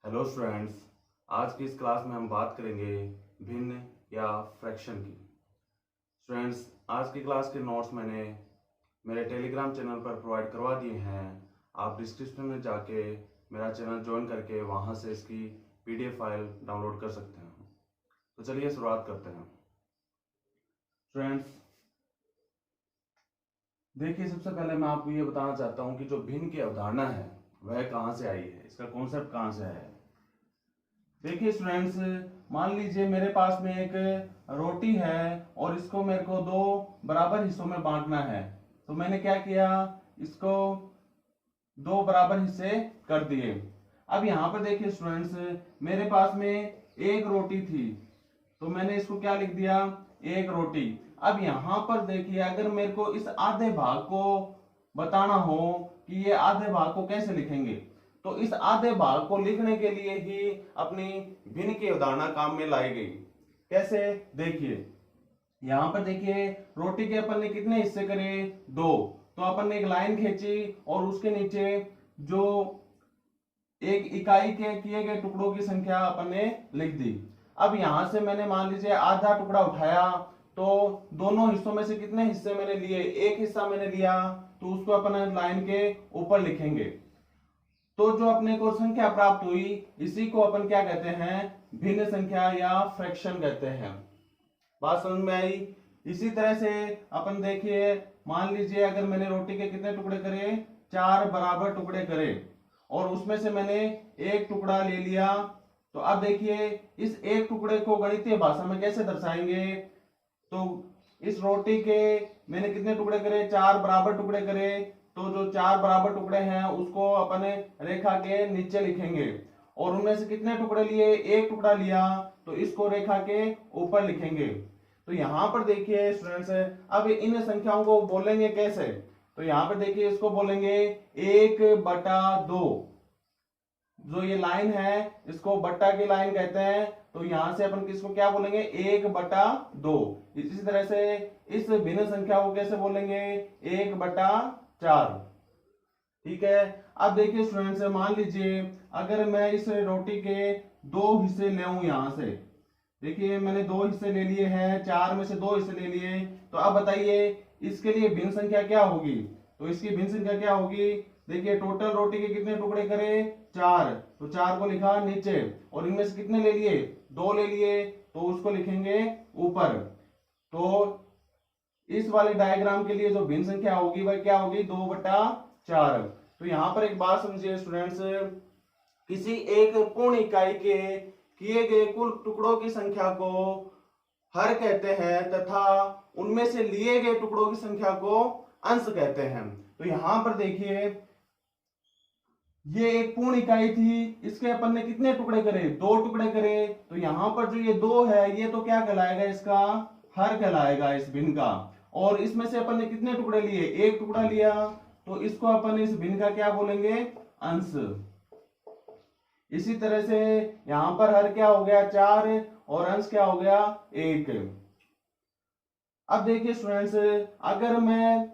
Hello students. आज की इस क्लास में हम बात करेंगे भिन्न या फ्रैक्शन की। स्टूडेंट्स, आज की क्लास के नोट्स मैंने मेरे टेलीग्राम चैनल पर प्रोवाइड करवा दिए हैं। आप डिस्क्रिप्शन में जाके मेरा चैनल ज्वाइन करके वहां से इसकी पीडीएफ फाइल डाउनलोड कर सकते हैं। तो चलिए शुरुआत करते हैं। स्टूडेंट्स, देखिए, सबसे पहले मैं आपको ये बताना चाहता हूँ कि जो भिन्न की अवधारणा है वह कहाँ से आई है, इसका कॉन्सेप्ट कहाँ से आया है। देखिए स्टूडेंट्स, मान लीजिए मेरे पास में एक रोटी है और इसको मेरे को दो बराबर हिस्सों में बांटना है। तो मैंने क्या किया, इसको दो बराबर हिस्से कर दिए। अब यहाँ पर देखिए स्टूडेंट्स, मेरे पास में एक रोटी थी तो मैंने इसको क्या लिख दिया, एक रोटी। अब यहाँ पर देखिए, अगर मेरे को इस आधे भाग को बताना हो कि ये आधे भाग को कैसे लिखेंगे, तो इस आधे भाग को लिखने के लिए ही अपनी भिन्न की अवधारणा काम में लाई गई। कैसे, देखिए यहां पर देखिए, रोटी के अपन ने कितने हिस्से करे, दो। तो अपन ने एक लाइन खींची और उसके नीचे जो एक इकाई के किए गए टुकड़ों की संख्या अपन ने लिख दी। अब यहां से मैंने मान लीजिए आधा टुकड़ा उठाया, तो दोनों हिस्सों में से कितने हिस्से मैंने लिए, एक हिस्सा मैंने लिया, तो उसको अपन लाइन के ऊपर लिखेंगे। तो जो अपने को संख्या प्राप्त हुई, इसी को अपन क्या कहते हैं, भिन्न संख्या या फ्रैक्शन कहते हैं। बात समझ में आई। इसी तरह से अपन देखिए, मान लीजिए अगर मैंने रोटी के कितने टुकड़े करे, चार बराबर टुकड़े करे और उसमें से मैंने एक टुकड़ा ले लिया। तो अब देखिए, इस एक टुकड़े को गणितीय भाषा में कैसे दर्शाएंगे, तो इस रोटी के मैंने कितने टुकड़े करे, चार बराबर टुकड़े करे। तो जो चार बराबर टुकड़े हैं उसको अपने रेखा के नीचे लिखेंगे और उनमें से कितने टुकड़े लिए, एक टुकड़ा लिया, तो इसको रेखा के ऊपर लिखेंगे। तो यहां पर देखिए स्टूडेंट्स, अब इन संख्याओं को बोलेंगे कैसे, तो यहां पर देखिए इसको बोलेंगे 1/2। जो ये लाइन है इसको बट्टा की लाइन कहते हैं। तो यहां से अपन किसको क्या बोलेंगे, 1/2। इसी तरह से इस भिन्न संख्या को कैसे बोलेंगे, 1/4। ठीक है। अब देखिए स्टूडेंट्स, मान लीजिए अगर मैं इस रोटी के दो हिस्से ले यहां से, देखिए मैंने दो हिस्से ले लिए हैं, चार में से दो हिस्से ले लिए। तो अब बताइए इसके लिए भिन्न संख्या क्या होगी, तो इसकी भिन्न संख्या क्या होगी, देखिए टोटल रोटी के कितने टुकड़े करे, चार। तो चार को लिखा नीचे और इनमें से कितने ले लिए, दो ले लिए, तो उसको लिखेंगे ऊपर। तो इस वाले डायग्राम के लिए जो भिन्न संख्या होगी वह क्या होगी, 2/4। तो यहां पर एक बात समझिए स्टूडेंट्स, किसी एक पूर्ण इकाई के किए गए कुल टुकड़ों की संख्या को हर कहते हैं तथा उनमें से लिए गए टुकड़ों की संख्या को अंश कहते हैं। तो यहां पर देखिए, ये एक पूर्ण इकाई थी, इसके अपन ने कितने टुकड़े करे, दो टुकड़े करे। तो यहां पर जो ये दो है ये तो क्या कहलाएगा, इसका हर कहलाएगा इस भिन्न का। और इसमें से अपन ने कितने टुकड़े लिए, एक टुकड़ा लिया, तो इसको अपन इस भिन्न का क्या बोलेंगे, अंश। इसी तरह से यहां पर हर क्या हो गया, चार, और अंश क्या हो गया, एक। अब देखिए स्टूडेंट्स, अगर मैं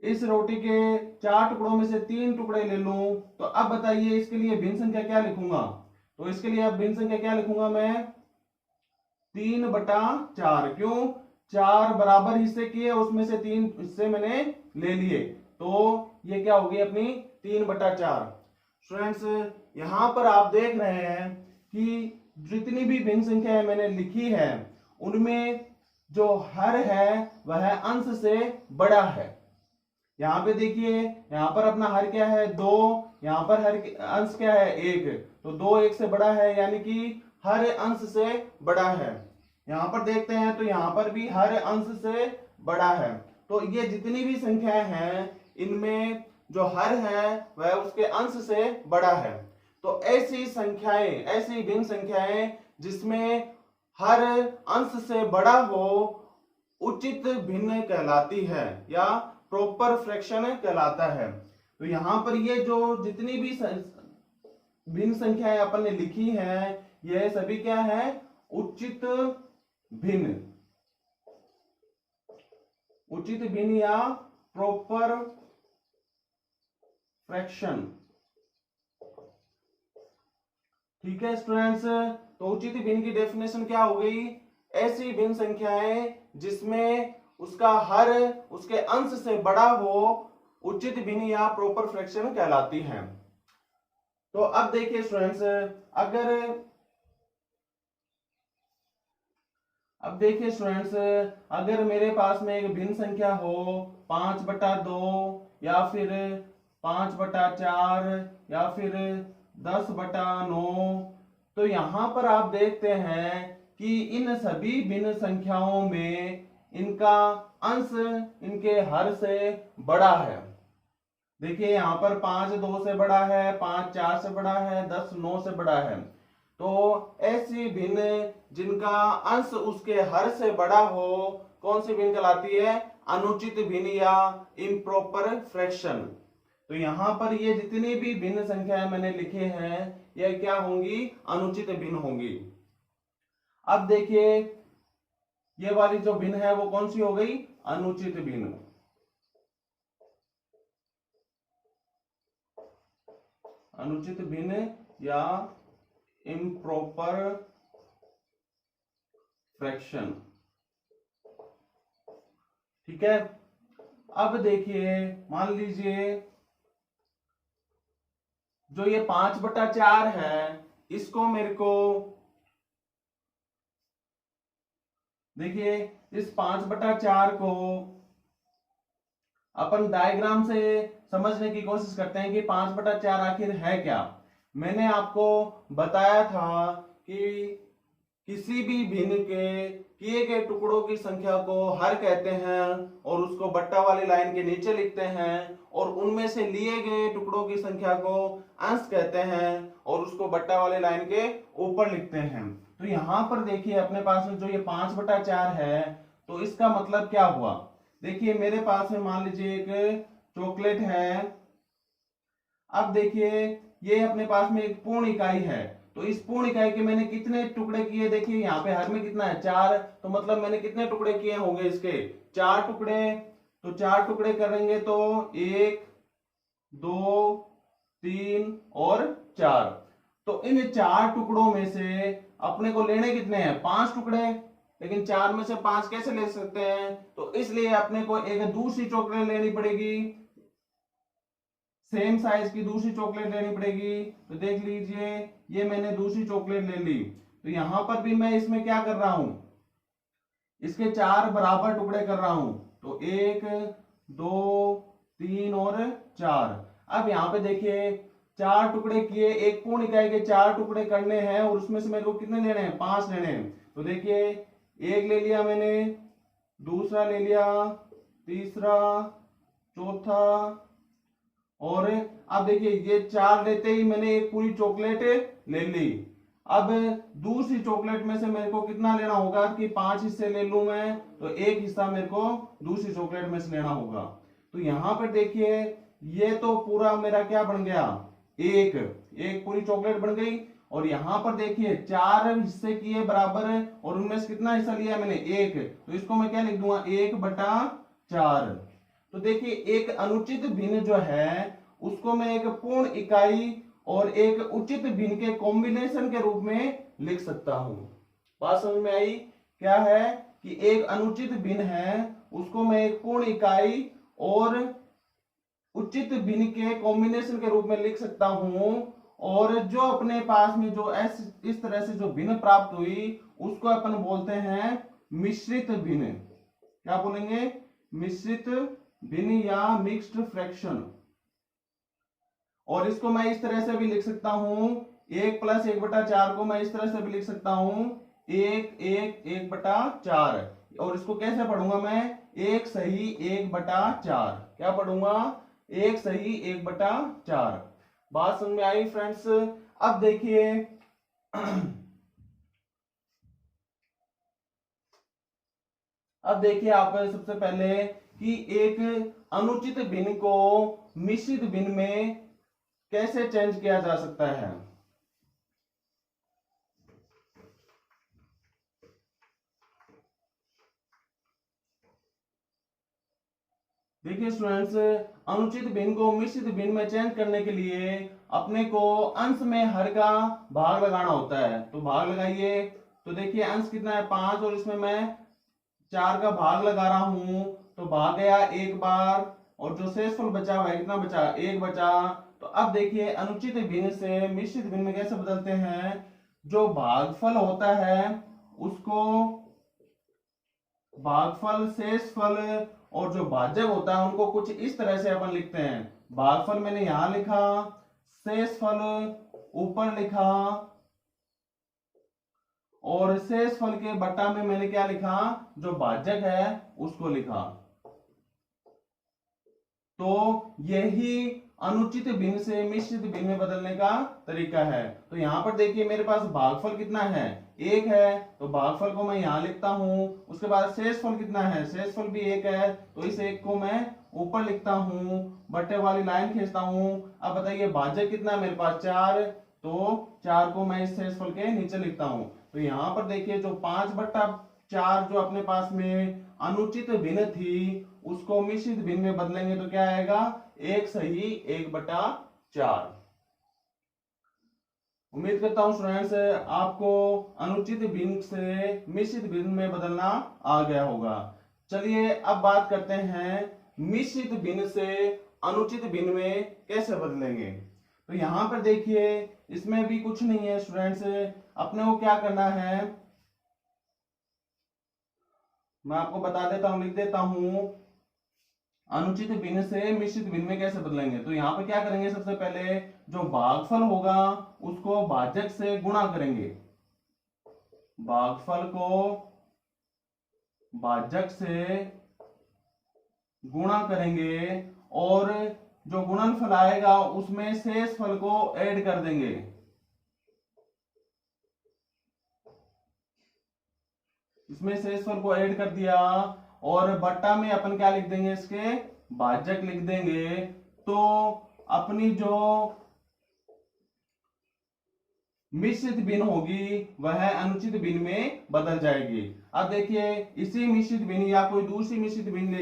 इस रोटी के चार टुकड़ों में से तीन टुकड़े ले लूं, तो अब बताइए इसके लिए भिन्न संख्या क्या लिखूंगा, तो इसके लिए अब भिन्न संख्या क्या लिखूंगा मैं, 3/4। क्यों, चार बराबर हिस्से किए, उसमें से तीन हिस्से मैंने ले लिए, तो ये क्या होगी अपनी 3/4। स्टूडेंट्स, यहां पर आप देख रहे हैं कि जितनी भी भिन्न संख्याएं मैंने लिखी है उनमें जो हर है वह अंश से बड़ा है। यहां पे देखिए, यहां पर अपना हर क्या है, दो, यहां पर हर अंश क्या है, एक। तो दो एक से बड़ा है, यानी कि हर अंश से बड़ा है। यहां पर देखते हैं तो यहां पर भी हर अंश से बड़ा है। तो ये जितनी भी संख्याएं हैं इनमें जो हर है वह उसके अंश से बड़ा है। तो ऐसी संख्याएं, ऐसी भिन्न संख्याएं जिसमें हर अंश से बड़ा हो उचित भिन्न कहलाती है या प्रॉपर फ्रैक्शन कहलाता है। तो यहां पर ये जो जितनी भी भिन्न संख्याएं अपन ने लिखी हैं यह सभी क्या है, उचित भिन्न, उचित भिन्न या प्रॉपर फ्रैक्शन। ठीक है स्टूडेंट्स, तो उचित भिन्न की डेफिनेशन क्या हो गई? ऐसी भिन्न संख्याएं जिसमें उसका हर उसके अंश से बड़ा हो उचित भिन्न या प्रॉपर फ्रैक्शन कहलाती हैं। तो अब देखिए स्टूडेंट्स, अगर मेरे पास में एक भिन्न संख्या हो 5/2 या फिर 5/4 या फिर 10/9, तो यहां पर आप देखते हैं कि इन सभी भिन्न संख्याओं में इनका अंश इनके हर से बड़ा है। देखिए यहां पर 5 2 से बड़ा है, 5 4 से बड़ा है, 10 9 से बड़ा है। तो ऐसी भिन्न जिनका अंश उसके हर से बड़ा हो कौन सी भिन्न कहलाती है? अनुचित भिन्न या इम्प्रॉपर फ्रैक्शन। तो यहां पर ये जितनी भी भिन्न संख्याएं मैंने लिखे हैं ये क्या होंगी? अनुचित भिन्न होंगी। अब देखिए ये वाली जो भिन्न है वो कौन सी हो गई? अनुचित भिन्न। अनुचित भिन्न या इम्प्रॉपर फ्रैक्शन। ठीक है, अब देखिए मान लीजिए जो ये 5/4 है इसको मेरे को, देखिए इस 5/4 को अपन डायग्राम से समझने की कोशिश करते हैं कि 5/4 आखिर है क्या। मैंने आपको बताया था कि किसी भी भिन्न के किए गए टुकड़ों की संख्या को हर कहते हैं और उसको बट्टा वाली लाइन के नीचे लिखते हैं, और उनमें से लिए गए टुकड़ों की संख्या को अंश कहते हैं और उसको बट्टा वाली लाइन के ऊपर लिखते हैं। तो यहां पर देखिए अपने पास में जो ये 5/4 है, तो इसका मतलब क्या हुआ? देखिए मेरे पास में मान लीजिए एक चॉकलेट है। अब देखिए ये अपने पास में एक पूर्ण इकाई है, तो इस पूर्ण इकाई के मैंने कितने टुकड़े किए? देखिए यहाँ पे हर में कितना है? 4। तो मतलब मैंने कितने टुकड़े किए होंगे इसके? 4 टुकड़े। तो 4 टुकड़े करेंगे तो 1 2 3 और 4। तो इन 4 टुकड़ों में से अपने को लेने कितने हैं? 5 टुकड़े। लेकिन 4 में से 5 कैसे ले सकते हैं? तो इसलिए अपने को एक दूसरी चॉकलेट लेनी पड़ेगी, सेम साइज की दूसरी चॉकलेट लेनी पड़ेगी। तो देख लीजिए ये मैंने दूसरी चॉकलेट ले ली। तो यहां पर भी मैं इसमें क्या कर रहा हूं? इसके 4 बराबर टुकड़े कर रहा हूं। तो 1 2 3 और 4। अब यहां पे देखिए 4 टुकड़े किए, एक पूर्ण इकाई के 4 टुकड़े करने हैं और उसमें से मेरे को कितने लेने हैं? 5 लेने हैं। तो देखिए एक ले लिया मैंने, दूसरा ले लिया, तीसरा, चौथा, और अब देखिए ये 4 लेते ही मैंने एक पूरी चॉकलेट ले ली। अब दूसरी चॉकलेट में से मेरे को कितना लेना होगा कि 5 हिस्से ले लूं मैं, तो एक हिस्सा मेरे को दूसरी चॉकलेट में से लेना होगा। तो यहां पर देखिए ये तो पूरा मेरा क्या बन गया? एक पूरी चॉकलेट बन गई। और यहां पर देखिए 4 हिस्से किए बराबर और उनमें से कितना हिस्सा लिया मैंने? 1। तो इसको मैं क्या लिख दूंगा? 1/4। तो देखिए एक अनुचित भिन्न जो है उसको मैं एक पूर्ण इकाई और एक उचित भिन्न के कॉम्बिनेशन के रूप में लिख सकता हूं। बात समझ में आई? क्या है कि एक अनुचित भिन्न है उसको मैं एक पूर्ण इकाई और उचित भिन्न के कॉम्बिनेशन के रूप में लिख सकता हूं। और जो अपने पास में जो इस तरह से जो भिन्न प्राप्त हुई उसको अपन बोलते हैं मिश्रित भिन्न। क्या बोलेंगे? मिश्रित भिन्न या मिक्स्ड फ्रैक्शन। और इसको मैं इस तरह से भी लिख सकता हूं, 1 + 1/4 को मैं इस तरह से भी लिख सकता हूं 1 1 1/4। और इसको कैसे पढ़ूंगा मैं? 1 सही 1/4। क्या पढ़ूंगा? 1 सही 1/4। बात समझ में आई फ्रेंड्स? अब देखिए आप सबसे पहले कि एक अनुचित भिन्न को मिश्रित भिन्न में कैसे चेंज किया जा सकता है। देखिए स्टूडेंट्स, अनुचित भिन्न को मिश्रित भिन्न में चेंज करने के लिए अपने को अंश में हर का भाग लगाना होता है। तो भाग लगाइए। तो देखिए अंश कितना है 5 और इसमें मैं 4 का भाग लगा रहा हूं, तो भाग गया एक बार और जो शेषफल बचा हुआ है कितना बचा, 1 बचा। तो अब देखिए अनुचित भिन्न से मिश्रित भिन्न में कैसे बदलते हैं, जो भागफल होता है उसको भागफल, शेषफल और जो भाजक होता है उनको कुछ इस तरह से अपन लिखते हैं। भागफल मैंने यहां लिखा, शेषफल ऊपर लिखा और शेषफल के बट्टा में मैंने क्या लिखा, जो भाजक है उसको लिखा। तो यही अनुचित भिन्न से मिश्रित भिन्न में बदलने का तरीका है। तो यहां पर देखिए मेरे पास भागफल कितना है, 1 है, तो भागफल को मैं यहां लिखता हूं। उसके बाद शेषफल कितना है, शेषफल भी 1 है, तो इस 1 को मैं ऊपर लिखता हूं, बट्टे वाली लाइन खींचता हूं। अब बताइए भाजक कितना है मेरे पास, 4, तो 4 को मैं इस शेषफल के नीचे लिखता हूं। तो यहां पर देखिए जो 5/4 जो अपने पास में अनुचित भिन्न थी उसको मिश्रित भिन्न में बदलेंगे तो क्या आएगा, 1 सही 1/4। उम्मीद करता हूं स्टूडेंट्स आपको अनुचित भिन्न से मिश्रित भिन्न में बदलना आ गया होगा। चलिए अब बात करते हैं मिश्रित भिन्न से अनुचित भिन्न में कैसे बदलेंगे। तो यहां पर देखिए इसमें भी कुछ नहीं है स्टूडेंट्स, अपने को क्या करना है मैं आपको बता देता हूं, लिख देता हूं। अनुचित भिन्न से मिश्रित भिन्न में कैसे बदलेंगे, तो यहां पर क्या करेंगे, सबसे पहले जो भागफल होगा उसको भाजक से गुणा करेंगे। भागफल को भाजक से गुणा करेंगे और जो गुणनफल आएगा उसमें शेषफल को ऐड कर देंगे। इसमें शेषफल को ऐड कर दिया और बट्टा में अपन क्या लिख देंगे, इसके भाजक लिख देंगे। तो अपनी जो मिश्रित भिन्न होगी वह अनुचित भिन्न में बदल जाएगी। अब देखिए इसी मिश्रित भिन्न या कोई दूसरी मिश्रित भिन्न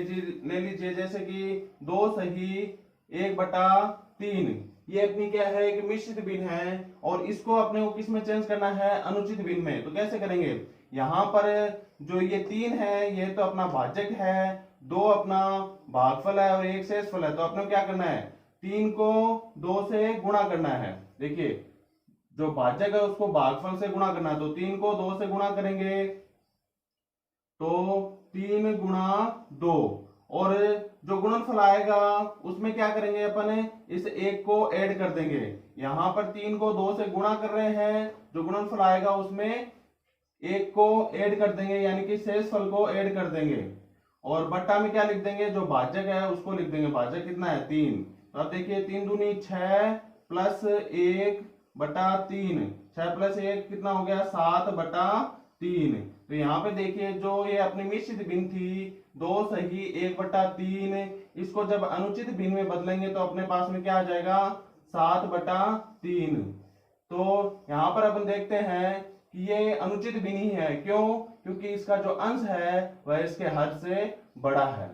ले लीजिए, जैसे कि 2 सही 1/3, ये अपनी क्या है, एक मिश्रित भिन्न है और इसको अपने को किस में चेंज करना है, अनुचित भिन्न में। तो कैसे करेंगे, यहां पर जो ये 3 है ये तो अपना भाजक है, 2 अपना भागफल है और 1 शेषफल है। तो अपने को क्या करना है, 3 को 2 से गुणा करना है। देखिए जो भाजक है उसको भागफल से गुणा करना है, तो 3 को 2 से गुणा करेंगे तो 3 गुणा 2 और जो गुणनफल आएगा उसमें क्या करेंगे अपन, इस 1 को ऐड कर देंगे। यहां पर 3 को 2 से गुणा कर रहे हैं, जो गुणनफल आएगा उसमें 1 को ऐड कर देंगे यानी कि शेषफल को ऐड कर देंगे और बट्टा में क्या लिख देंगे, जो भाजक है उसको लिख देंगे। भाजक कितना है, 3। तो अब देखिए 3 दूनी 6 प्लस 1/3, 6 प्लस 1 कितना हो गया, 7/3। तो यहाँ पे देखिए जो ये अपनी मिश्रित भिन्न थी 2 सही 1/3, इसको जब अनुचित भिन्न में बदलेंगे तो अपने पास में क्या आ जाएगा, 7/3। तो यहाँ पर अपन देखते हैं कि ये अनुचित भिन्न ही है, क्यों, क्योंकि इसका जो अंश है वह इसके हर से बड़ा है।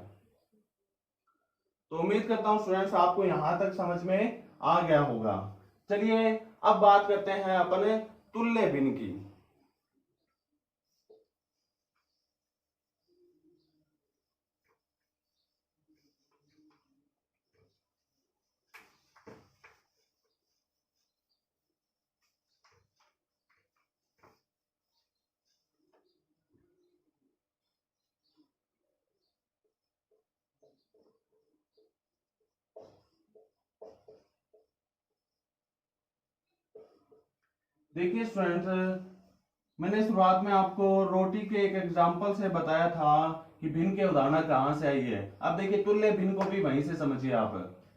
तो उम्मीद करता हूं स्टूडेंट्स आपको यहां तक समझ में आ गया होगा। चलिए अब बात करते हैं अपन तुल्य भिन्न की। देखिए स्टूडेंट्स, मैंने शुरुआत में आपको रोटी के एक एग्जांपल से बताया था कि भिन्न की अवधारणा कहां से आई है। अब देखिए तुल्य भिन्न को भी वहीं से समझिए आप।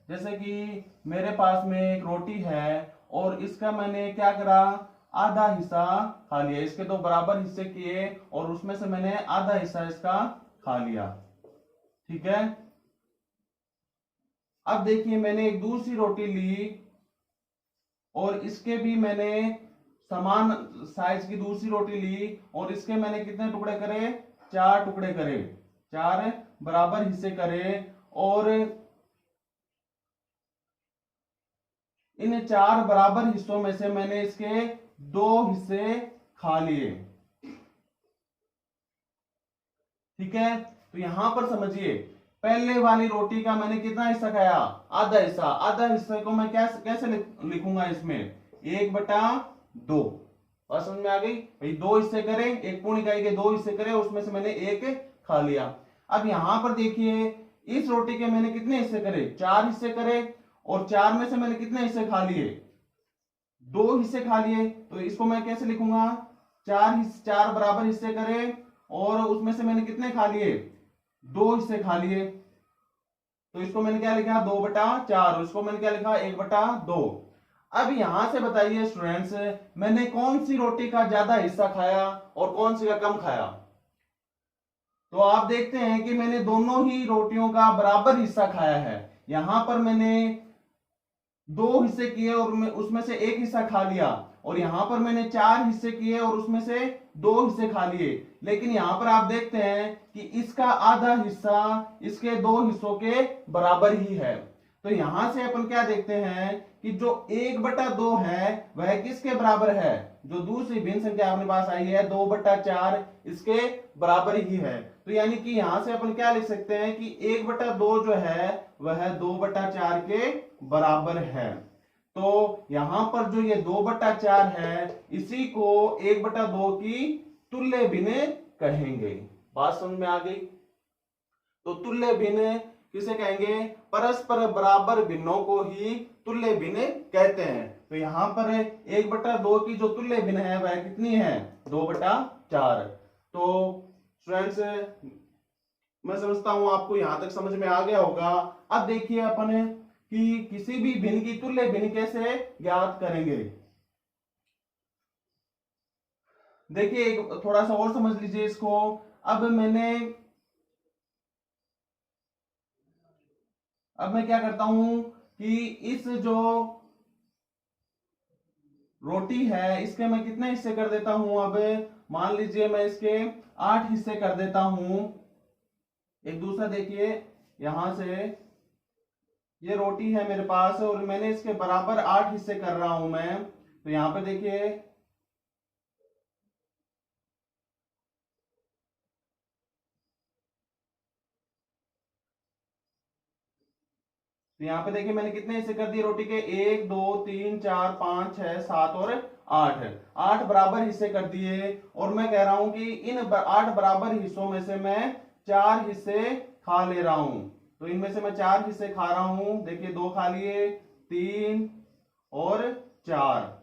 जैसे कि मेरे पास में एक रोटी है और इसका मैंने क्या करा, आधा हिस्सा खा लिया। इसके 2 बराबर हिस्से किए और उसमें से मैंने आधा हिस्सा इसका खा लिया, ठीक है। अब देखिए मैंने एक दूसरी रोटी ली और इसके भी मैंने समान साइज की दूसरी रोटी ली और इसके मैंने कितने टुकड़े करे, 4 टुकड़े करे, 4 बराबर हिस्से करे और इन 4 बराबर हिस्सों में से मैंने इसके 2 हिस्से खा लिए। ठीक है, तो यहां पर समझिए, पहले वाली रोटी का मैंने कितना हिस्सा खाया, आधा हिस्सा। आधा हिस्से को मैं कैसे लिखूंगा इसमें, 1/2। बात समझ में आ गई भाई, 2 हिस्से करें, एक पूर्ण इकाई के 2 हिस्से करें, उसमें से मैंने 1 खा लिया। अब यहां पर देखिए, इस रोटी के मैंने कितने हिस्से करे, 4 हिस्से करे, और 4 में से मैंने कितने हिस्से खा लिए, 2 हिस्से खा लिए। तो इसको मैं कैसे लिखूंगा, 4 बराबर हिस्से करे और उसमें से मैंने कितने खा लिए, 2 हिस्से खा लिए। तो इसको मैंने क्या लिखा, 2/4। इसको मैंने क्या लिखा, 1/2। अब यहां से बताइए स्टूडेंट्स, मैंने कौन सी रोटी का ज्यादा हिस्सा खाया और कौन सी का कम खाया। तो आप देखते हैं कि मैंने दोनों ही रोटियों का बराबर हिस्सा खाया है। यहां पर मैंने 2 हिस्से किए और उसमें से 1 हिस्सा खा लिया, और यहां पर मैंने 4 हिस्से किए और उसमें से 2 हिस्से खा लिए। लेकिन यहां पर आप देखते हैं कि इसका आधा हिस्सा इसके 2 हिस्सों के बराबर ही है। तो यहां से अपन क्या देखते हैं कि जो 1/2 है वह किसके बराबर है, जो दूसरी भिन्न संख्या अपने पास आई है 2/4 इसके बराबर ही है। तो यानी कि यहां से अपन क्या लिख सकते हैं कि 1/2 जो है वह 2/4 के बराबर है। तो यहां पर जो ये 2/4 है, इसी को 1/2 की तुल्य भिन्न कहेंगे। बात समझ में आ गई। तो तुल्य भिन्न किसे कहेंगे, परस्पर बराबर भिन्नों को ही तुल्य भिन्न कहते हैं। तो यहां पर 1/2 की जो तुल्य भिन्न है वह कितनी है, 2/4। तो स्टूडेंट्स, मैं समझता हूं आपको यहां तक समझ में आ गया होगा। अब देखिए अपन कि किसी भी भिन्न की तुल्य भिन्न कैसे ज्ञात करेंगे। देखिए एक थोड़ा सा और समझ लीजिए इसको। अब मैं क्या करता हूं कि इस जो रोटी है इसके मैं कितने हिस्से कर देता हूं। अब मान लीजिए मैं इसके 8 हिस्से कर देता हूं। एक दूसरा देखिए, यहां से ये रोटी है मेरे पास और मैंने इसके बराबर 8 हिस्से कर रहा हूं मैं। तो यहां पे देखिए, तो यहाँ पे देखिए मैंने कितने हिस्से कर दिए रोटी के, 1 2 3 4 5 6 7 और 8। 8 बराबर हिस्से कर दिए, और मैं कह रहा हूं कि इन 8 बराबर हिस्सों में से मैं 4 हिस्से खा ले रहा हूं। तो इनमें से मैं 4 हिस्से खा रहा हूं। देखिए 2 खा लिए, 3 और 4।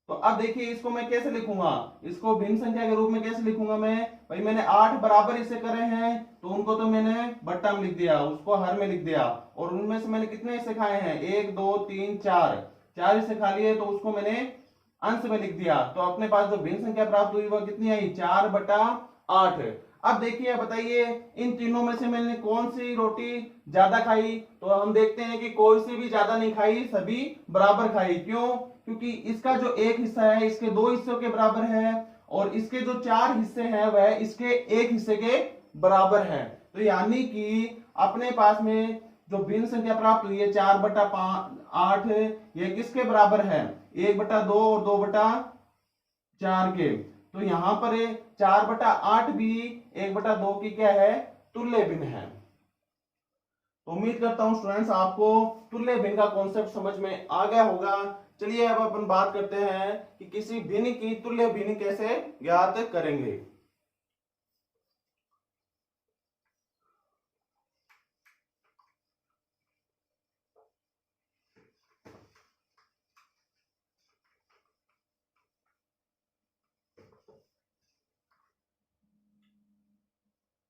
तो अब देखिए इसको मैं कैसे लिखूंगा, इसको भिन्न संख्या के रूप में कैसे लिखूंगा मैं, भाई मैंने 8 बराबर हिस्से करे हैं तो उनको तो मैंने बट्टा में लिख दिया, उसको हर में लिख दिया। और उनमें से मैंने कितने हिस्से खाए हैं, 1 2 3 4, 4 हिस्से खा लिए, तो उसको मैंने अंश में लिख दिया। तो अपने पास जो भिन्न संख्या प्राप्त हुई वह कितनी आई, 4/8। अब देखिए बताइए इन तीनों में से मैंने कौन सी रोटी ज्यादा खाई। तो हम देखते हैं कि कोई सी भी ज्यादा नहीं खाई, सभी बराबर खाई। क्यों, क्योंकि इसका जो 1 हिस्सा है इसके 2 हिस्सों के बराबर है, और इसके जो 4 हिस्से हैं वह इसके 1 हिस्से के बराबर है। तो यानी कि अपने पास में जो भिन्न संख्या प्राप्त हुई है 4/8, ये किसके बराबर है, 1/2 और 2/4 के। तो यहां पर 4/8 भी 1/2 की क्या है, तुल्य भिन्न है। तो उम्मीद करता हूं स्टूडेंट्स आपको तुल्य भिन्न का कॉन्सेप्ट समझ में आ गया होगा। चलिए अब अपन बात करते हैं कि किसी भिन्न की तुल्य भिन्न कैसे ज्ञात करेंगे।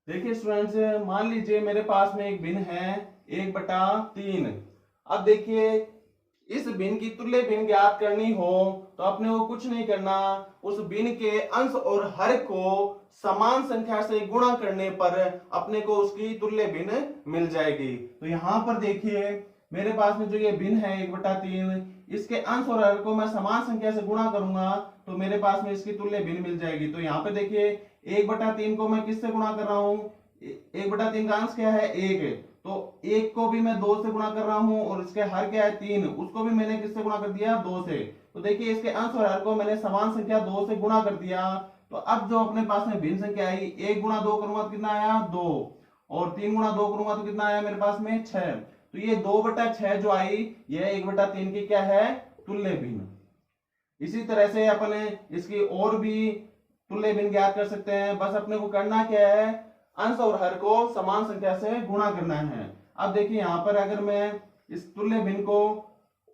देखिए स्टूडेंट्स, मान लीजिए मेरे पास में एक भिन्न है 1/3। अब देखिए इस भिन्न की तुल्य भिन्न ज्ञात करनी हो तो अपने को कुछ नहीं करना, उस भिन्न के अंश और हर को समान संख्या से गुणा करने पर अपने को उसकी तुल्य भिन्न मिल जाएगी। तो यहां पर देखिए मेरे पास में जो ये भिन्न है 1/3, इसके अंश और हर को मैं समान संख्या से गुणा करूंगा तो मेरे पास में इसकी तुल्य भिन्न मिल जाएगी। तो यहाँ पे देखिए 1/3 को मैं किससे गुणा कर रहा हूं, 1/3 का अंश क्या है, 1, तो एक को भी मैं 2 से गुणा कर रहा हूं और इसके हर क्या है 3, उसको भी मैंने किससे गुणा कर दिया 2 से। तो देखिए इसके अंश और हर को मैंने समान संख्या 2 से गुणा कर दिया। तो अब जो अपने पास में भिन्न संख्या आई, 1 गुणा 2 करूंगा तो कितना आया 2, और 3 गुणा 2 करूंगा तो कितना आया मेरे पास में 6। तो ये 2/6 जो आई, यह 1/3 की क्या है तुल्य भिन्न। इसी तरह से अपन इसकी और भी तुल्य भिन्न ज्ञात कर सकते हैं। बस अपने को करना क्या है, अंश और हर को समान संख्या से गुणा करना है। अब देखिए यहाँ पर अगर मैं इस तुल्य भिन्न को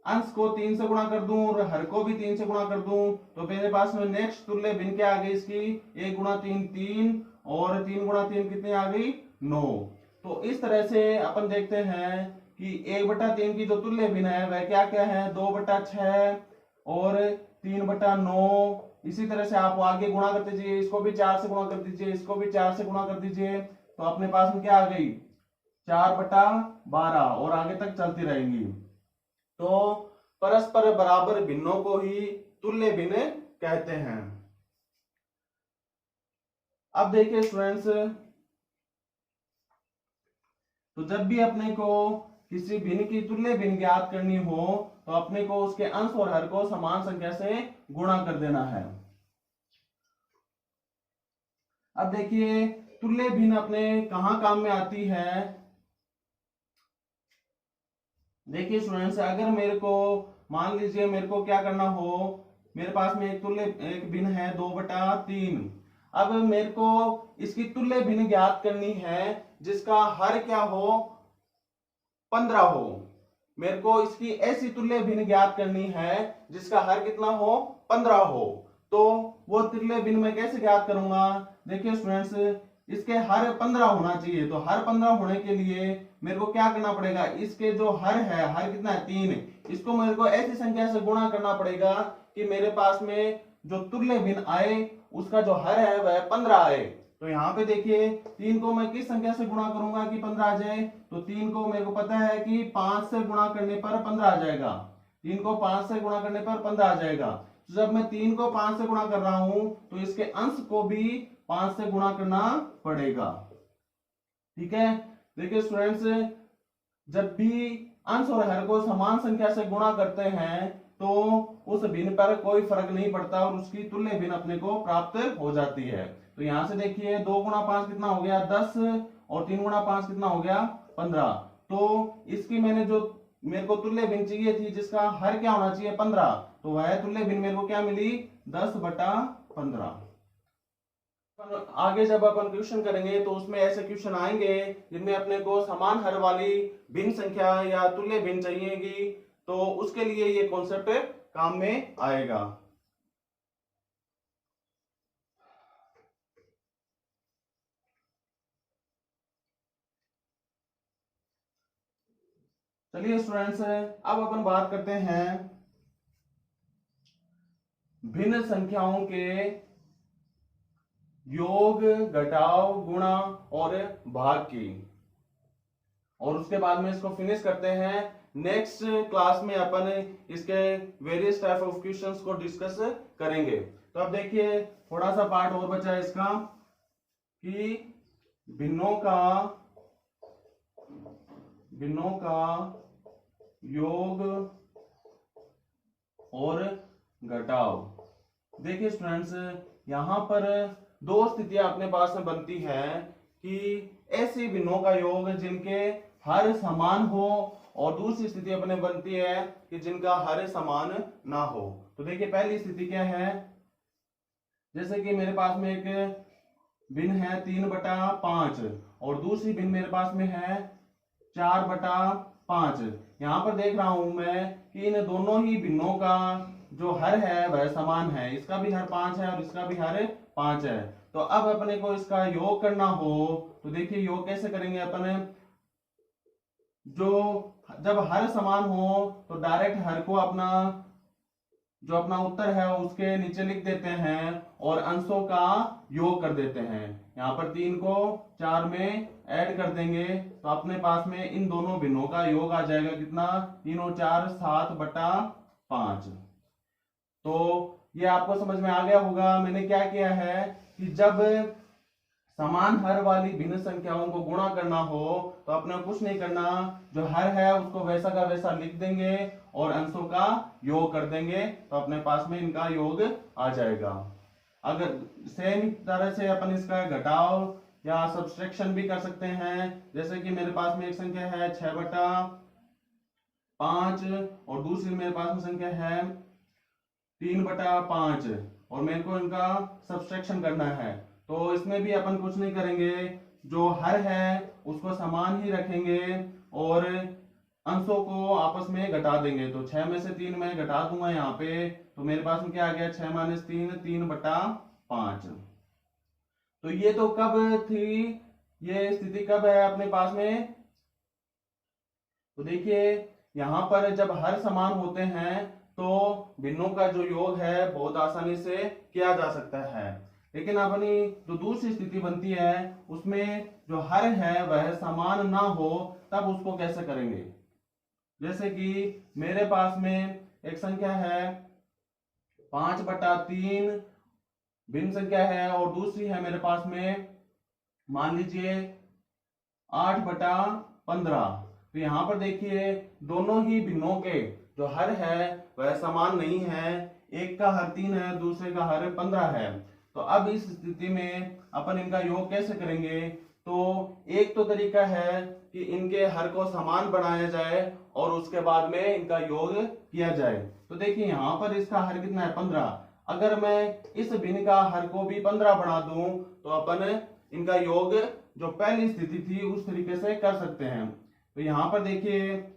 अंश को 3 से गुणा कर दूं और हर को भी 3 से गुणा कर दूं, तो मेरे पास में नेक्स्ट तुल्य भिन्न क्या आ गई इसकी, 1 गुणा 3 3, और 3 गुणा 3 कितनी आ गई 9। तो इस तरह से अपन देखते हैं कि 1/3 की जो तुल्य भिन्न है वह क्या क्या है 2/6 और 3/9। इसी तरह से आप आगे गुणा करते जाइए, इसको भी 4 से गुणा कर दीजिए, इसको भी 4 से गुणा कर दीजिए, तो अपने पास में क्या आ गई 4/12, और आगे तक चलती रहेंगी। तो परस्पर बराबर भिन्नों को ही तुल्य भिन्न कहते हैं। अब देखिए स्टूडेंट्स, तो जब भी अपने को किसी भिन्न की तुल्य भिन्न ज्ञात करनी हो तो अपने को उसके अंश और हर को समान संख्या से गुणा कर देना है। अब देखिए तुल्य भिन्न अपने कहां काम में आती है। देखिए स्टूडेंट्स, अगर मेरे को मान लीजिए मेरे को क्या करना हो, मेरे पास में एक भिन्न है 2/3। अब मेरे को इसकी तुल्य भिन्न ज्ञात करनी है जिसका हर क्या हो 15 हो। मेरे को इसकी ऐसी तुल्य भिन्न ज्ञात करनी है जिसका हर कितना हो 15 हो। तो वो तुल्य भिन्न मैं कैसे ज्ञात करूंगा, देखिए स्टूडेंट्स, इसके हर 15 होना चाहिए। तो हर 15 होने के लिए मेरे को क्या करना पड़ेगा, इसके जो हर है, हर कितना है 3, इसको मेरे को ऐसी संख्या से गुणा करना पड़ेगा कि मेरे पास में जो तुल्य भिन्न आए उसका जो हर है वह 15 आए। तो यहाँ पे देखिए 3 को मैं किस संख्या से गुणा करूंगा कि 15 आ जाए, तो 3 को मेरे को पता है कि 5 से गुणा करने पर 15 आ जाएगा। 3 को 5 से गुणा करने पर 15 आ जाएगा। तो जब मैं 3 को 5 से गुणा कर रहा हूं तो इसके अंश को भी 5 से गुणा करना पड़ेगा। ठीक है, देखिए स्टूडेंट्स, जब भी अंश और हर को समान संख्या से गुणा करते हैं तो उस भिन्न पर कोई फर्क नहीं पड़ता और उसकी तुल्य भिन्न अपने को प्राप्त हो जाती है। तो यहां से देखिए 2 गुणा 5 कितना हो गया 10, और 3 गुणा 5 कितना हो गया 15। तो इसकी मैंने जो मेरे को तुल्य भिन्न चाहिए थी जिसका हर क्या होना चाहिए 15, तो वह तुल्य भिन्न मेरे को क्या मिली 10/15। आगे जब अपन क्वेश्चन करेंगे तो उसमें ऐसे क्वेश्चन आएंगे जिनमें अपने को समान हर वाली भिन्न संख्या या तुल्य भिन्न चाहिएगी, तो उसके लिए ये कॉन्सेप्ट काम में आएगा। चलिए स्टूडेंट्स, अब अपन बात करते हैं भिन्न संख्याओं के योग, घटाव, गुणा और भाग की, और उसके बाद में इसको फिनिश करते हैं। नेक्स्ट क्लास में अपन इसके वेरियस टाइप ऑफ क्वेश्चंस को डिस्कस करेंगे। तो अब देखिए थोड़ा सा पार्ट और बचा है इसका कि भिन्नों का योग और घटाव। देखिए स्टूडेंट्स, यहां पर दो स्थितियां अपने पास में बनती है कि ऐसे भिन्नों का योग जिनके हर समान हो, और दूसरी स्थिति अपने बनती है कि जिनका हर समान ना हो। तो देखिए पहली स्थिति क्या है, जैसे कि मेरे पास में एक भिन्न है 3/5 और दूसरी भिन्न मेरे पास में है 4/5। यहां पर देख रहा हूं मैं कि इन दोनों ही भिन्नों का जो हर है वह समान है, इसका भी हर 5 है और इसका भी हर 5 है। तो अब अपने को इसका योग करना हो तो देखिए योग कैसे करेंगे अपन, जो जब हर समान हो तो डायरेक्ट हर को जो अपना उत्तर है उसके नीचे लिख देते हैं और अंशों का योग कर देते हैं। यहाँ पर 3 को 4 में ऐड कर देंगे तो अपने पास में इन दोनों भिन्नों का योग आ जाएगा कितना, 3 और 4 7/5। तो ये आपको समझ में आ गया होगा। मैंने क्या किया है कि जब समान हर वाली भिन्न संख्याओं को गुणा करना हो तो अपने कुछ नहीं करना, जो हर है उसको वैसा का वैसा लिख देंगे और अंशों का योग कर देंगे, तो अपने पास में इनका योग आ जाएगा। अगर सेम तरह से अपन इसका घटाव या सब्सट्रैक्शन भी कर सकते हैं, जैसे कि मेरे पास में एक संख्या है 6/5 और दूसरी मेरे पास में संख्या है 3/5 और मेरे को इनका सब्सट्रैक्शन करना है। तो इसमें भी अपन कुछ नहीं करेंगे, जो हर है उसको समान ही रखेंगे और अंशों को आपस में घटा देंगे। तो 6 में से 3 मैं घटा दूंगा यहाँ पे, तो मेरे पास में क्या आ गया, 6 - 3 3/5। तो ये तो कब थी, ये स्थिति कब है अपने पास में, तो देखिए यहाँ पर जब हर समान होते हैं तो भिन्नों का जो योग है बहुत आसानी से किया जा सकता है। लेकिन अपनी जो दूसरी स्थिति बनती है उसमें जो हर है वह समान ना हो, तब उसको कैसे करेंगे। जैसे कि मेरे पास में एक संख्या है 5/3 भिन्न संख्या है और दूसरी है मेरे पास में मान लीजिए 8/15। तो यहाँ पर देखिए दोनों ही भिन्नों के जो हर है वह समान नहीं है, एक का हर 3 है, दूसरे का हर 15 है। तो अब इस स्थिति में अपन इनका योग कैसे करेंगे, तो एक तो तरीका है कि इनके हर को समान बनाया जाए और उसके बाद में इनका योग किया जाए। तो देखिए यहाँ पर इसका हर कितना है, 15। अगर मैं इस भिन्न का हर को भी 15 बना दूं तो अपन इनका योग जो पहली स्थिति थी उस तरीके से कर सकते हैं। तो यहाँ पर देखिए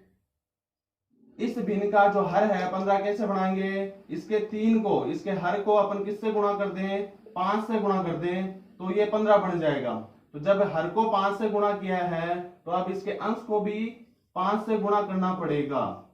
इस भिन्न का जो हर है 15 कैसे बनाएंगे, इसके 3 को, इसके हर को अपन किससे गुणा कर दें, 5 से गुणा कर दें, तो ये 15 बन जाएगा। तो जब हर को 5 से गुणा किया है तो अब इसके अंश को भी 5 से गुणा करना पड़ेगा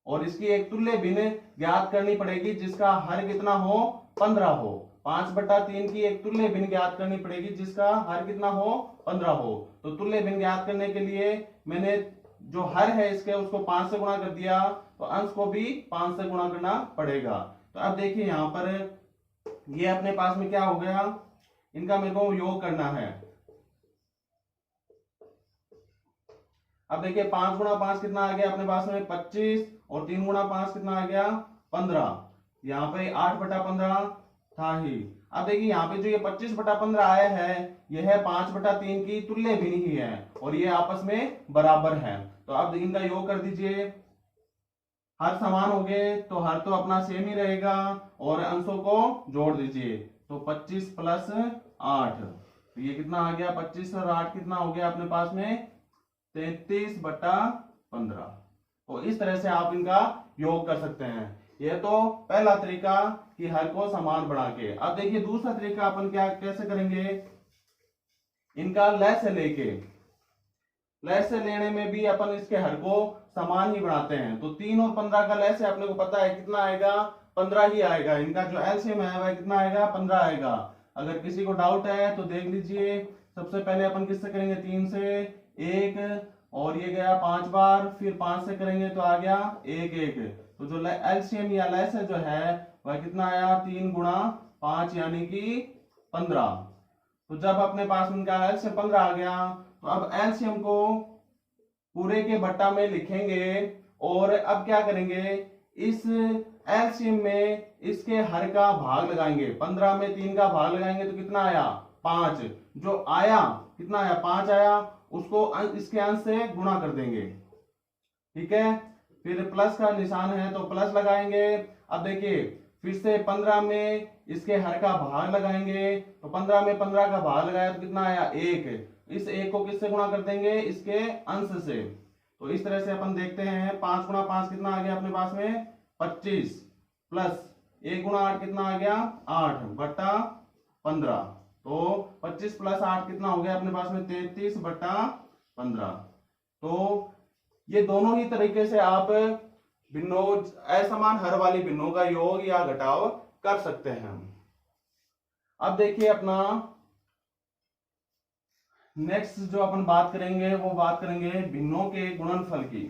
और इसकी एक तुल्य भिन्न ज्ञात करनी पड़ेगी जिसका हर कितना हो, 15 हो। 5/3 की एक तुल्य भिन्न ज्ञात करनी पड़ेगी जिसका हर कितना हो, 15 हो। तो तुल्य भिन्न ज्ञात करने के लिए मैंने जो हर है इसके उसको 5 से गुणा कर दिया, तो अंश को भी 5 से गुणा करना पड़ेगा। तो अब देखिए यहाँ पर ये अपने पास में क्या हो गया, इनका मेरे को योग करना है। अब देखिए 5 × 5 कितना आ गया अपने पास में, 25 और 3 × 5 कितना आ गया, 15। यहाँ पे 8/15 था ही। अब देखिए यहाँ पे जो ये 25/15 आया है यह 5/3 की तुल्य भिन्न ही है और ये आपस में बराबर है। तो अब इनका योग कर दीजिए, हर समान हो गए तो हर तो अपना सेम ही रहेगा और अंशों को जोड़ दीजिए। तो 25 + 8, तो ये कितना आ गया, 25 और 8 कितना हो गया अपने पास में, 33/15। तो इस तरह से आप इनका योग कर सकते हैं। यह तो पहला तरीका कि हर को समान बना के। अब देखिए दूसरा तरीका अपन क्या कैसे करेंगे, इनका लय से लेने में भी अपन इसके हर को समान ही बनाते हैं। तो 3 और 15 का लय से अपने को पता है कितना आएगा, 15 ही आएगा। इनका जो एलसीएम है वह कितना आएगा, 15 आएगा। अगर किसी को डाउट है तो देख लीजिए। सबसे पहले अपन किससे करेंगे, 3 से 1 और ये गया 5 बार, फिर 5 से करेंगे तो आ गया 1 1। तो जो एलसीएम या लय जो है वह कितना आया, 3 × 5 यानी कि 15। तो जब अपने पास इनका एलसीएम 15 आ गया तो अब एलसीएम को पूरे के बट्टा में लिखेंगे और अब क्या करेंगे, इस एलसीएम में इसके हर का भाग लगाएंगे। 15 में 3 का भाग लगाएंगे तो कितना आया, 5। जो आया कितना आया, 5 आया, उसको इसके अंश से गुणा कर देंगे। ठीक है, फिर प्लस का निशान है तो प्लस लगाएंगे। अब देखिए फिर से 15 में इसके हर का भाग लगाएंगे, तो 15 में 15 का भाग लगाया तो कितना आया, 1। इस 1 को किससे गुणा कर देंगे, इसके अंश से। तो इस तरह से अपन देखते हैं 5 × 5 कितना आ गया अपने पास में, 25 प्लस 1 × 8 कितना आ गया, 8/15। तो 25 + 8 कितना हो गया अपने पास में, 33/15। तो ये दोनों ही तरीके से आप भिन्नों असमान हर वाली भिन्नों का योग या घटाव कर सकते हैं। अब देखिए अपना नेक्स्ट जो अपन बात करेंगे वो बात करेंगे भिन्नों के गुणनफल की।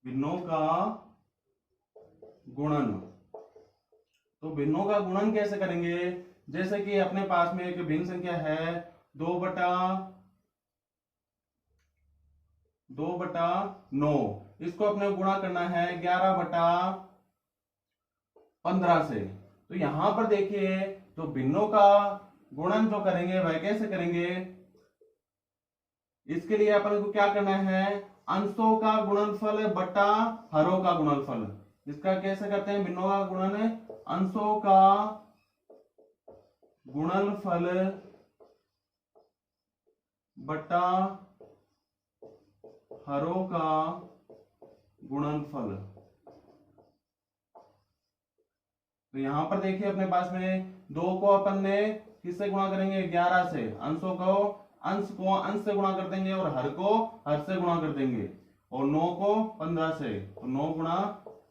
भिन्नों का गुणन। तो भिन्नों का गुणन कैसे करेंगे? जैसे कि अपने पास में एक भिन्न संख्या है 2/9, इसको अपने गुणा करना है 11/15 से। तो यहां पर देखिए जो भिन्नों का गुणन जो करेंगे वह कैसे करेंगे? इसके लिए अपन को क्या करना है? अंशों का गुणनफल बटा हरों का गुणनफल। इसका कैसे करते हैं भिन्नों का गुणन? अंशों का गुणनफल बटा हरों का गुणनफल। तो यहां पर देखिए अपने पास में 2 को अपन ने किससे गुणा करेंगे? 11 से। अंश को अंश से गुणा कर देंगे और हर को हर से गुणा कर देंगे, और 9 को 15 से, तो 9 गुणा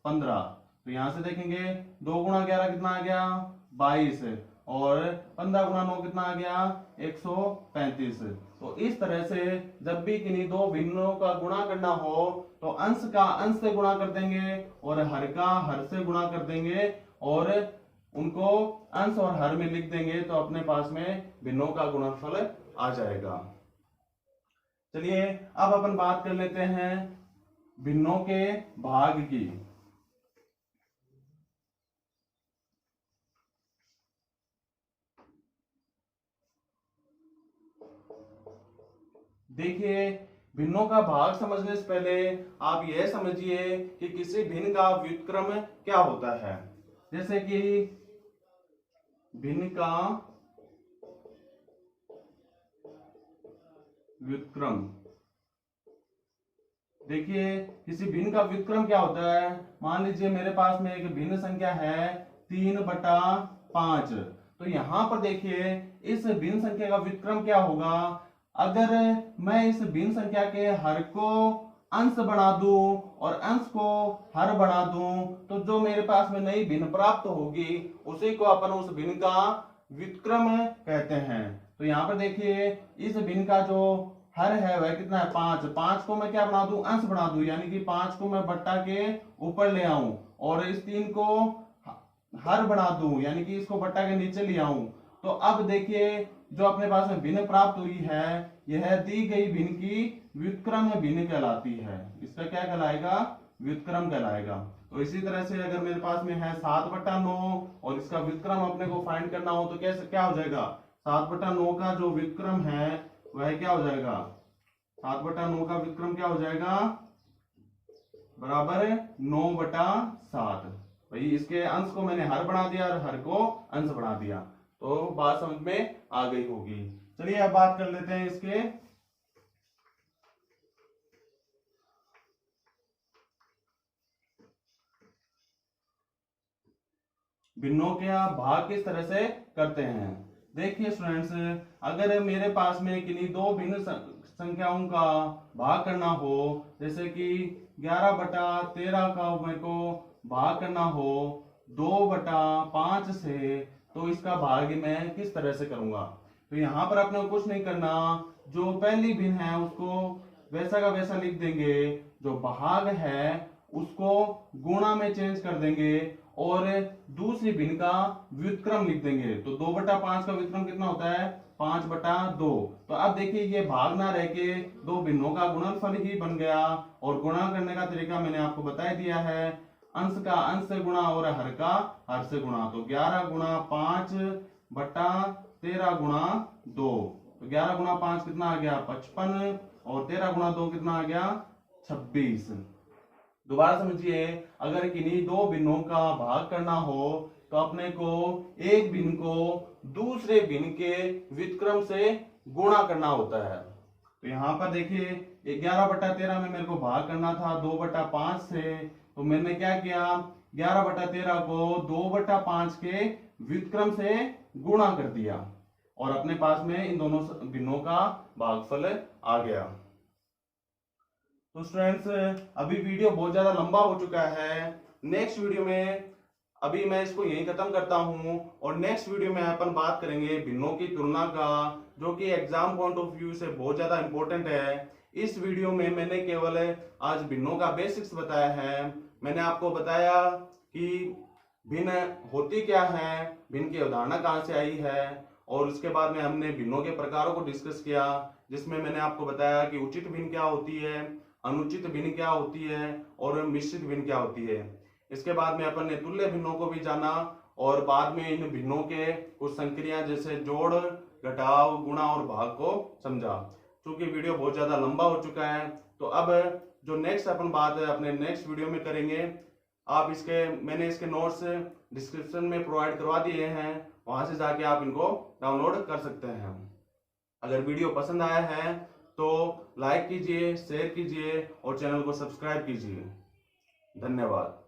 15। तो यहां से देखेंगे 2 गुणा 11 कितना आ गया? 22, और 15 गुणा 9 कितना आ गया? 135। तो इस तरह से जब भी किन्हीं दो भिन्नों का गुणा करना हो तो अंश का अंश से गुणा कर देंगे और हर का हर से गुणा कर देंगे, और उनको अंश और हर में लिख देंगे, तो अपने पास में भिन्नों का गुणनफल आ जाएगा। चलिए अब अपन बात कर लेते हैं भिन्नों के भाग की। देखिए भिन्नों का भाग समझने से पहले आप यह समझिए कि किसी भिन्न का व्युत्क्रम क्या होता है। जैसे कि भिन्न का व्युत्क्रम, देखिए किसी भिन्न का व्युत्क्रम क्या होता है? मान लीजिए मेरे पास में एक भिन्न संख्या है 3/5। तो यहां पर देखिए इस भिन्न संख्या का व्युत्क्रम क्या होगा? अगर मैं इस भिन्न संख्या के हर को अंश बना दूं और अंश को हर बना दूं, तो जो मेरे पास में नई भिन्न प्राप्त होगी उसी को अपन उस भिन्न का व्युत्क्रम कहते हैं। तो यहाँ पर देखिए इस भिन्न का जो हर है वह कितना है? 5। 5 को मैं क्या बना दूं? अंश बना दूं, यानी कि 5 को मैं बट्टा के ऊपर ले आऊं, और इस 3 को हर बना दूं, यानी कि इसको बट्टा के नीचे ले आऊं। तो अब देखिए जो अपने पास में भिन्न प्राप्त हुई है यह दी गई भिन्न की व्युत्क्रम भिन्न कहलाती है। इसका क्या कहलाएगा? व्युत्क्रम कहलाएगा। तो इसी तरह से अगर मेरे पास में है 7/9 और इसका व्युत्क्रम अपने को फाइंड करना हो तो कैसे क्या हो जाएगा? 7/9 का जो व्युत्क्रम है वह क्या हो जाएगा? 7/9 का व्युत्क्रम क्या हो जाएगा? बराबर 9/7। भाई इसके अंश को मैंने हर बना दिया और हर को अंश बना दिया, तो बात समझ में आ गई होगी। चलिए अब बात कर लेते हैं इसके भिन्नों के भाग किस तरह से करते हैं। देखिए स्टूडेंट्स, अगर मेरे पास में किन्हीं दो भिन्न संख्याओं का भाग करना हो, जैसे कि 11/13 का मेरे को भाग करना हो 2/5 से, तो इसका भाग मैं किस तरह से करूंगा? तो यहां पर अपने को कुछ नहीं करना, जो पहली भिन्न है उसको वैसा का वैसा लिख देंगे, जो भाग है उसको गुणा में चेंज कर देंगे और दूसरी भिन्न का व्युत्क्रम लिख देंगे। तो 2/5 का व्युत्क्रम कितना होता है? 5/2। तो अब देखिए ये भाग ना रह के दो भिन्नों का गुणनफल ही बन गया, और गुणा करने का तरीका मैंने आपको बता दिया है, अंश का अंश से गुणा और हर का हर से गुणा। तो 11 गुणा 5/13 गुणा 2, तो 11 गुणा 5 कितना आ गया? 55, और 13 गुणा 2 कितना आ गया? 26। दोबारा समझिए, अगर किन्हीं दो भिन्नों का भाग करना हो तो अपने को एक भिन्न को दूसरे भिन्न के व्युत्क्रम से गुणा करना होता है। तो यहां पर देखिए 11/13 में मेरे को भाग करना था 2/5 से, तो मैंने क्या किया? 11/13 को 2/5 के व्युत्क्रम से गुणा कर दिया, और अपने पास में इन दोनों भिन्नों का भागफल आ गया। तो स्टूडेंट्स, अभी वीडियो बहुत ज्यादा लंबा हो चुका है। नेक्स्ट वीडियो में अभी मैं इसको यहीं खत्म करता हूं, और नेक्स्ट वीडियो में अपन बात करेंगे भिन्नों की तुलना का, जो कि एग्जाम पॉइंट ऑफ व्यू से बहुत ज्यादा इंपॉर्टेंट है। इस वीडियो में मैंने केवल आज भिन्नों का बेसिक्स बताया है। मैंने आपको बताया कि भिन्न होती क्या है, भिन्न की अवधारणा कहाँ से आई है, और उसके बाद में हमने भिन्नों के प्रकारों को डिस्कस किया, जिसमें मैंने आपको बताया कि उचित भिन्न क्या होती है, अनुचित भिन्न क्या होती है और मिश्रित भिन्न क्या होती है। इसके बाद में अपन ने तुल्य भिन्नों को भी जाना और बाद में इन भिन्नों के कुछ संक्रिया जैसे जोड़, घटाव, गुणा और भाग को समझा। क्योंकि वीडियो बहुत ज्यादा लंबा हो चुका है, तो अब जो नेक्स्ट अपन बात है अपने नेक्स्ट वीडियो में करेंगे। आप मैंने इसके नोट्स डिस्क्रिप्शन में प्रोवाइड करवा दिए हैं, वहां से जाके आप इनको डाउनलोड कर सकते हैं। अगर वीडियो पसंद आया है तो लाइक कीजिए, शेयर कीजिए और चैनल को सब्सक्राइब कीजिए। धन्यवाद।